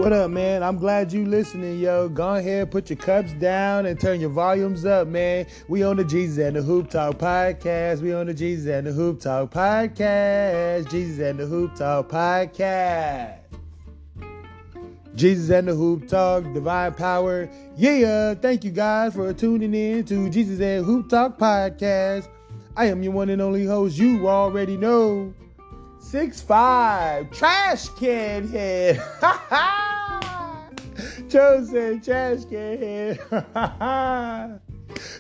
what up, man? I'm glad you listening, yo. Go ahead, put your cups down and turn your volumes up, man. We on the Jesus and the Hoop Talk podcast. We on the Jesus and the Hoop Talk podcast. Jesus and the Hoop Talk podcast. Jesus and the Hoop Talk, divine power. Yeah, thank you guys for tuning in to Jesus and Hoop Talk podcast. I am your one and only host, you already know. 6'5", trash can head. Chosen trash can head.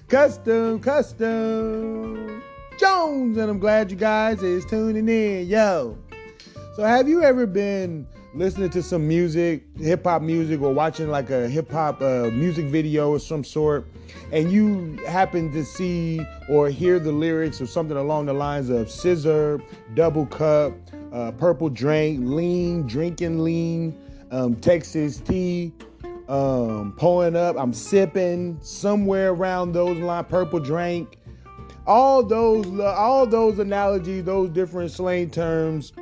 Custom Jones, and I'm glad you guys is tuning in, yo. So have you ever been listening to some music, hip-hop music, or watching like a hip-hop music video of some sort, and you happen to see or hear the lyrics or something along the lines of scissor, double cup, purple drink, lean, drinking lean, Texas tea, pulling up, I'm sipping, somewhere around those lines, purple drink, all those analogies, those different slang terms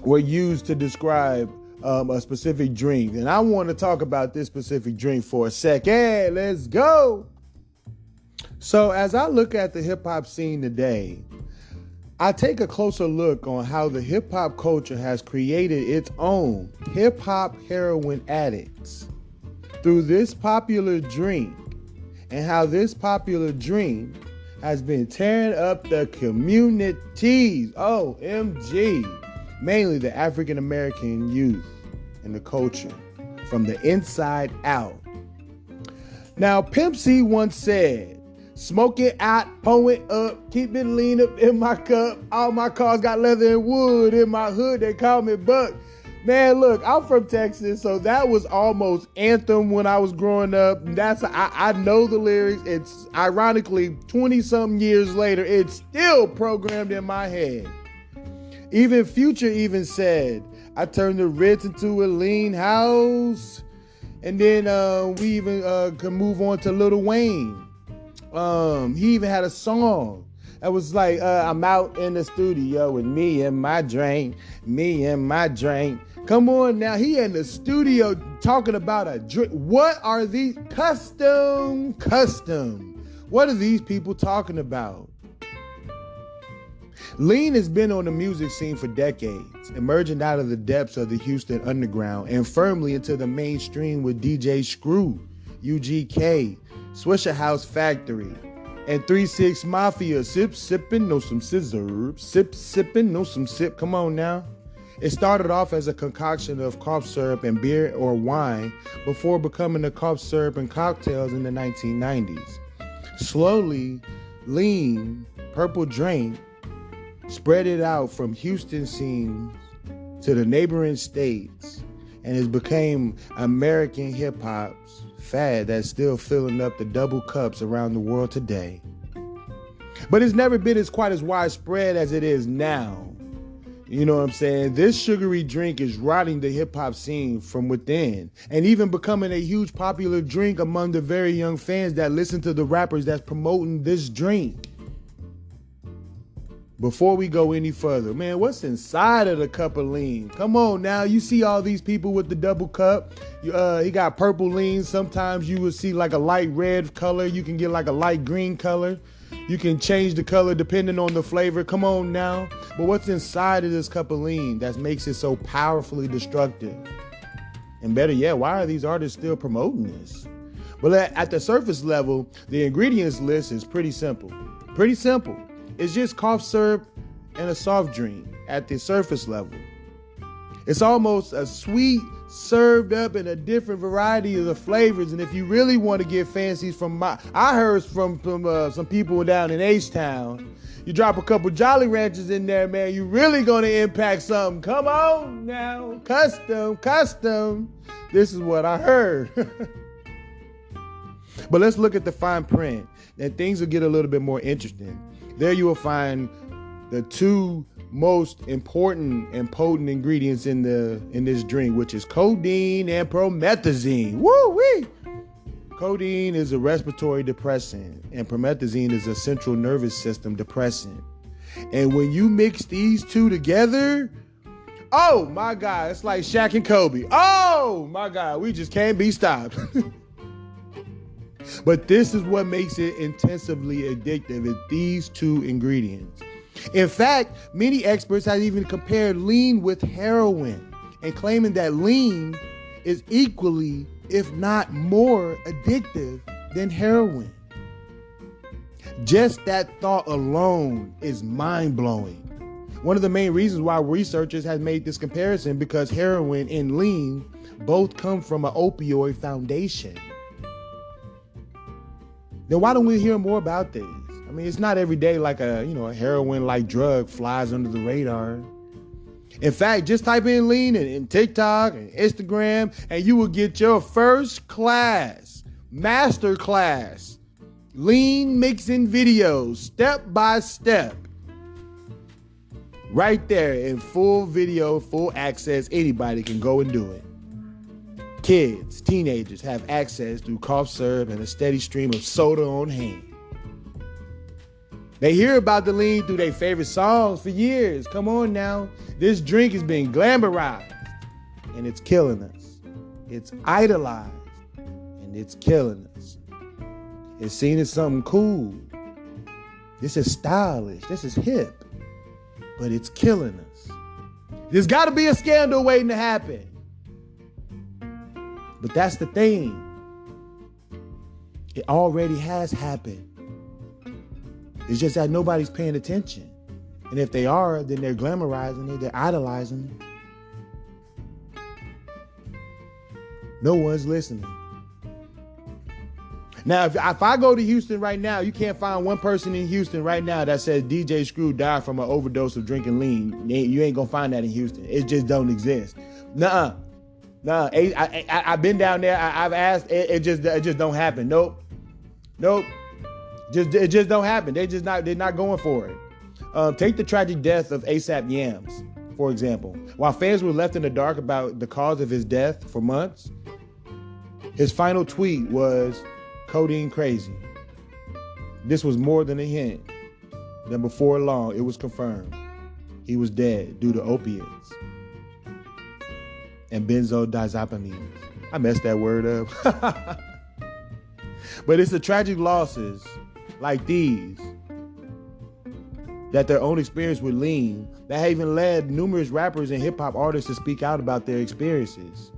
were used to describe a specific drink. And I want to talk about this specific drink for a second. Let's go. So as I look at the hip hop scene today, I take a closer look on how the hip hop culture has created its own hip hop heroin addicts through this popular drink, and how this popular drink has been tearing up the communities. OMG. Mainly the African American youth and the culture from the inside out. Now, Pimp C once said, "Smoke it out, pour it up, keep it lean up in my cup. All my cars got leather and wood. In my hood, they call me Buck." Man, look, I'm from Texas, so that was almost anthem when I was growing up. I know the lyrics. It's ironically 20-something years later, it's still programmed in my head. Even Future even said, "I turned the Ritz into a lean house." And then we even could move on to Lil Wayne. He even had a song that was like, "I'm out in the studio with me and my drink, me and my drink." Come on now, he in the studio talking about a drink. What are these custom? What are these people talking about? Lean has been on the music scene for decades, emerging out of the depths of the Houston underground and firmly into the mainstream with DJ Screw, UGK, Swisher House Factory, and 3-6 Mafia. Sippin', no some scissor. Sippin', no some sip. Come on now. It started off as a concoction of cough syrup and beer or wine before becoming the cough syrup and cocktails in the 1990s. Slowly, Lean, purple drink, spread it out from Houston scenes to the neighboring states, and it became American hip-hop's fad that's still filling up the double cups around the world today. But it's never been quite as widespread as it is now. You know what I'm saying? This sugary drink is rotting the hip-hop scene from within, and even becoming a huge popular drink among the very young fans that listen to the rappers that's promoting this drink. Before we go any further, man, what's inside of the cup of lean? Come on now, you see all these people with the double cup. He got purple lean. Sometimes you will see like a light red color. You can get like a light green color. You can change the color depending on the flavor. Come on now. But what's inside of this cup of lean that makes it so powerfully destructive? And better yet, why are these artists still promoting this? Well, at the surface level, the ingredients list is pretty simple. It's just cough syrup and a soft drink at the surface level. It's almost a sweet served up in a different variety of the flavors. And if you really want to get fancy I heard from some people down in H-Town, you drop a couple Jolly Ranchers in there, man, you really going to impact something. Come on now, custom. This is what I heard. But let's look at the fine print, and things will get a little bit more interesting. There you will find the two most important and potent ingredients in this drink, which is codeine and promethazine. Woo-wee! Codeine is a respiratory depressant, and promethazine is a central nervous system depressant. And when you mix these two together, oh my God, it's like Shaq and Kobe. Oh Oh my God, we just can't be stopped. But this is what makes it intensively addictive, is these two ingredients. In fact, many experts have even compared lean with heroin and claiming that lean is equally, if not more, addictive than heroin. Just that thought alone is mind-blowing. One of the main reasons why researchers have made this comparison, because heroin and lean both come from an opioid foundation. Then why don't we hear more about this? I mean, it's not every day like a heroin-like drug flies under the radar. In fact, just type in lean in TikTok and Instagram, and you will get your first class, master class, lean mixing videos, step by step. Right there in full video, full access. Anybody can go and do it. Kids, teenagers have access through cough syrup and a steady stream of soda on hand. They hear about the lean through their favorite songs for years. Come on now. This drink is being glamorized, and it's killing us. It's idolized, and it's killing us. It's seen as something cool. This is stylish. This is hip. But it's killing us. There's got to be a scandal waiting to happen. But that's the thing. It already has happened. It's just that nobody's paying attention. And if they are, then they're glamorizing it. They're idolizing it. No one's listening. Now, if I go to Houston right now, you can't find one person in Houston right now that says DJ Screw died from an overdose of drinking lean. You ain't gonna find that in Houston. It just don't exist. Nuh-uh. I've been down there. I've asked. It just don't happen. Nope. It just don't happen. They're not going for it. Take the tragic death of ASAP Yams, for example. While fans were left in the dark about the cause of his death for months, his final tweet was codeine crazy. This was more than a hint. Then before long, it was confirmed. He was dead due to opiates and benzodiazepines. I messed that word up. But it's the tragic losses like these that their own experience with lean that have even led numerous rappers and hip-hop artists to speak out about their experiences.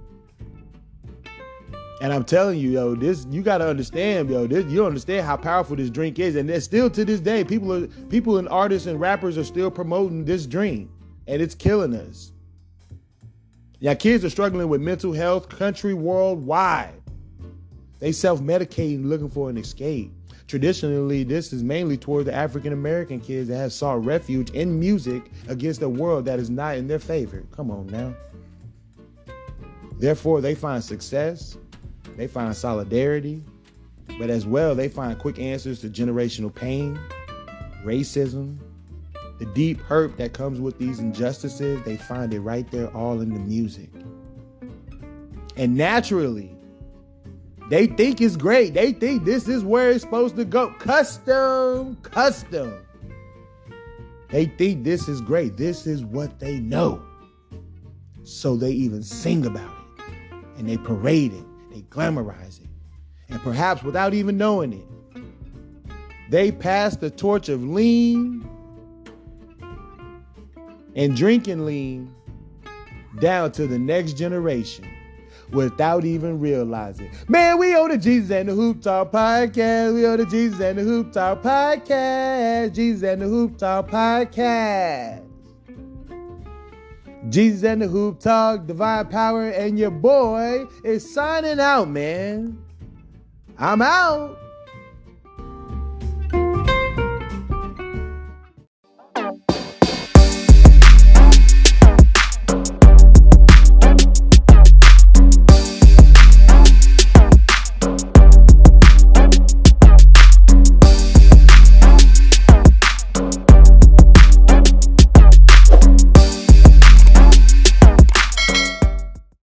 And I'm telling you, you got to understand, you don't understand how powerful this drink is. And there's still to this day, people and artists and rappers are still promoting this drink, and it's killing us. Yeah, kids are struggling with mental health, country worldwide. They self-medicating, looking for an escape. Traditionally, this is mainly toward the African-American kids that have sought refuge in music against a world that is not in their favor. Come on now. Therefore, they find success. They find solidarity, but as well, they find quick answers to generational pain, racism, the deep hurt that comes with these injustices. They find it right there all in the music. And naturally, they think it's great. They think this is where it's supposed to go. Custom. They think this is great. This is what they know. So they even sing about it, and they parade it. They glamorize it. And perhaps without even knowing it, they pass the torch of lean and drinking lean down to the next generation without even realizing. Man, we on the Jesus and the Hoop Talk podcast. We on the Jesus and the Hoop Talk podcast. Jesus and the Hoop Talk podcast. Jesus and the Hoop Talk, Divine Power, and your boy is signing out, man. I'm out.